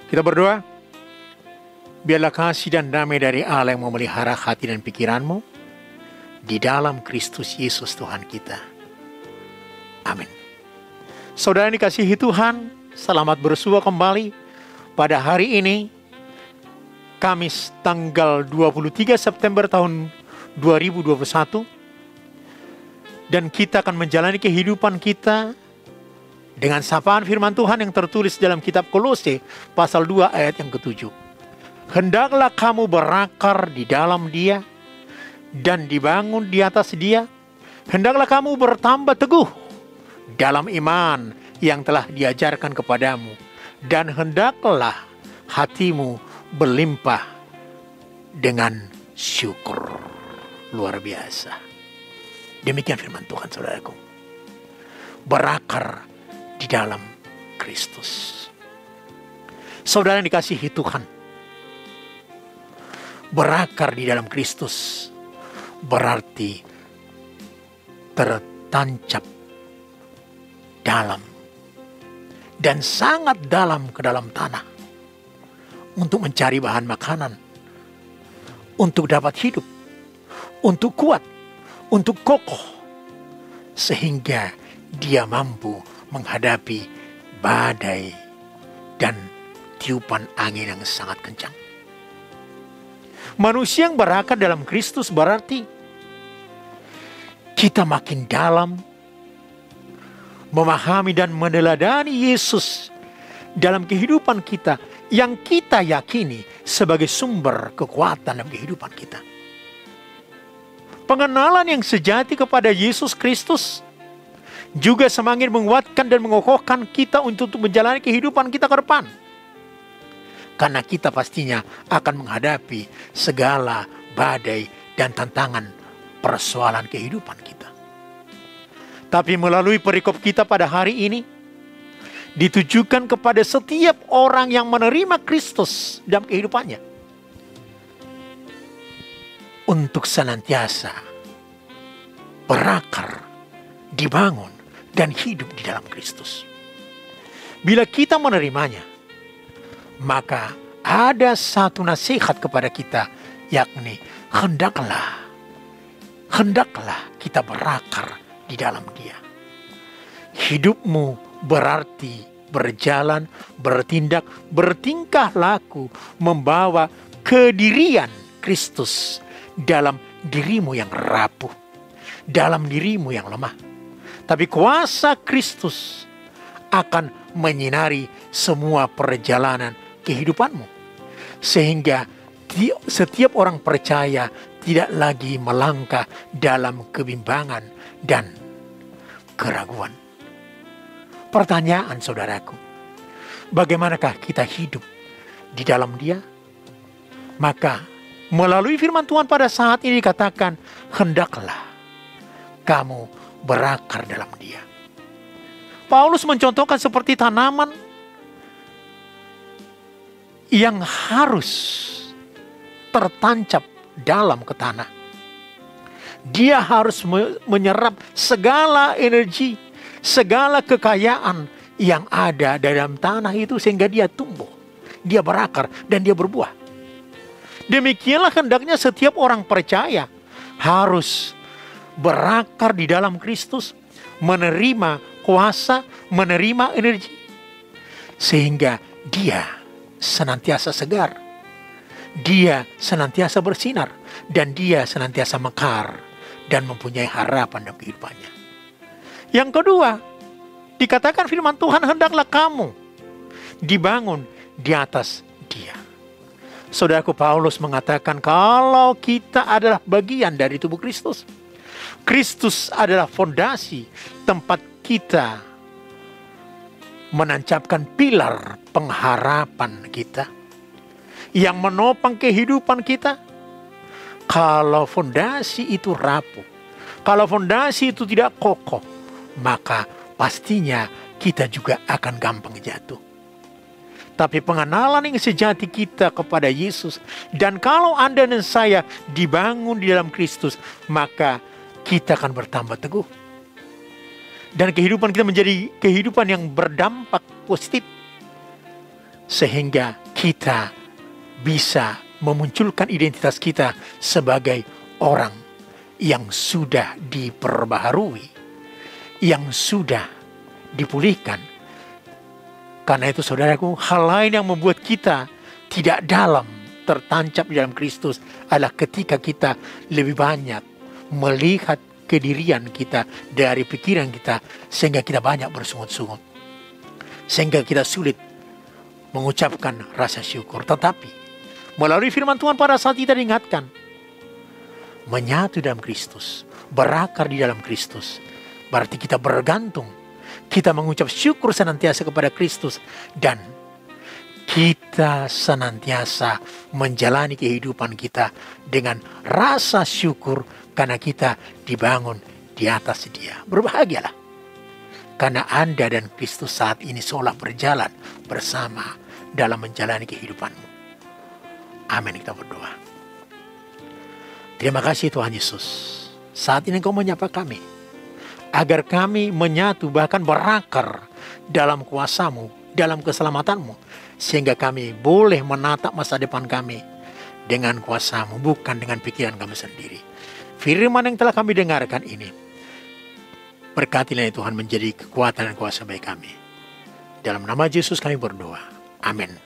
Kita berdoa. Biarlah kasih dan damai dari Allah yang memelihara hati dan pikiranmu di dalam Kristus Yesus Tuhan kita. Amin. Saudara yang dikasihi Tuhan, selamat bersua kembali pada hari ini, Kamis tanggal 23 September tahun 2021. Dan kita akan menjalani kehidupan kita dengan sapaan firman Tuhan yang tertulis dalam kitab Kolose pasal 2 ayat yang ke-7. Hendaklah kamu berakar di dalam Dia dan dibangun di atas Dia. Hendaklah kamu bertambah teguh dalam iman yang telah diajarkan kepadamu. Dan hendaklah hatimu berlimpah dengan syukur. Luar biasa. Demikian firman Tuhan, saudaraku. Berakar di dalam Kristus. Saudara yang dikasihi Tuhan, berakar di dalam Kristus berarti tertancap dalam dan sangat dalam ke dalam tanah untuk mencari bahan makanan, untuk dapat hidup, untuk kuat, untuk kokoh, sehingga dia mampu menghadapi badai dan tiupan angin yang sangat kencang. Manusia yang berakar dalam Kristus berarti kita makin dalam memahami dan meneladani Yesus dalam kehidupan kita yang kita yakini sebagai sumber kekuatan dalam kehidupan kita. Pengenalan yang sejati kepada Yesus Kristus juga semakin menguatkan dan mengokohkan kita untuk menjalani kehidupan kita ke depan. Karena kita pastinya akan menghadapi segala badai dan tantangan persoalan kehidupan kita. Tapi melalui perikop kita pada hari ini, ditujukan kepada setiap orang yang menerima Kristus dalam kehidupannya. Untuk senantiasa berakar, dibangun, dan hidup di dalam Kristus. Bila kita menerimanya, maka ada satu nasihat kepada kita, yakni hendaklah kita berakar di dalam Dia. Hidupmu berarti berjalan, bertindak, bertingkah laku, membawa kedirian Kristus dalam dirimu yang rapuh, dalam dirimu yang lemah. Tapi kuasa Kristus akan menyinari semua perjalanan kehidupanmu. Sehingga setiap orang percaya tidak lagi melangkah dalam kebimbangan dan keraguan. Pertanyaan saudaraku, bagaimanakah kita hidup di dalam Dia? Maka melalui firman Tuhan pada saat ini dikatakan, hendaklah kamu berakar dalam Dia. Paulus mencontohkan seperti tanaman yang harus tertancap dalam ke tanah. Dia harus menyerap segala energi, segala kekayaan yang ada dalam tanah itu sehingga dia tumbuh, dia berakar dan dia berbuah. Demikianlah hendaknya setiap orang percaya harus berakar di dalam Kristus, menerima kuasa, menerima energi, sehingga dia senantiasa segar, dia senantiasa bersinar, dan dia senantiasa mekar dan mempunyai harapan dalam kehidupannya. Yang kedua, dikatakan firman Tuhan, hendaklah kamu dibangun di atas Dia. Saudaraku, Paulus mengatakan kalau kita adalah bagian dari tubuh Kristus, Kristus adalah fondasi tempat kita menancapkan pilar pengharapan kita yang menopang kehidupan kita. Kalau fondasi itu rapuh, kalau fondasi itu tidak kokoh, maka pastinya kita juga akan gampang jatuh. Tapi pengenalan yang sejati kita kepada Yesus, dan kalau Anda dan saya dibangun di dalam Kristus, maka kita akan bertambah teguh. Dan kehidupan kita menjadi kehidupan yang berdampak positif. sehingga kita bisa memunculkan identitas kita sebagai orang yang sudah diperbaharui, yang sudah dipulihkan. Karena itu saudaraku, hal lain yang membuat kita tidak dalam tertancap di dalam Kristus adalah ketika kita lebih banyak melihat kedirian kita dari pikiran kita, sehingga kita banyak bersungut-sungut, sehingga kita sulit mengucapkan rasa syukur. Tetapi melalui firman Tuhan pada saat kita diingatkan menyatu dalam Kristus, berakar di dalam Kristus, berarti kita bergantung, kita mengucap syukur senantiasa kepada Kristus, dan kita senantiasa menjalani kehidupan kita dengan rasa syukur karena kita dibangun di atas Dia. Berbahagialah karena Anda dan Kristus saat ini seolah berjalan bersama dalam menjalani kehidupanmu. Amin. Kita berdoa. Terima kasih Tuhan Yesus. Saat ini Engkau menyapa kami agar kami menyatu, bahkan berakar dalam kuasa-Mu, dalam keselamatan-Mu, sehingga kami boleh menatap masa depan kami dengan kuasa-Mu, bukan dengan pikiran kami sendiri. Firman yang telah kami dengarkan ini, berkatilah ya Tuhan, menjadi kekuatan dan kuasa bagi kami. Dalam nama Yesus kami berdoa. Amin.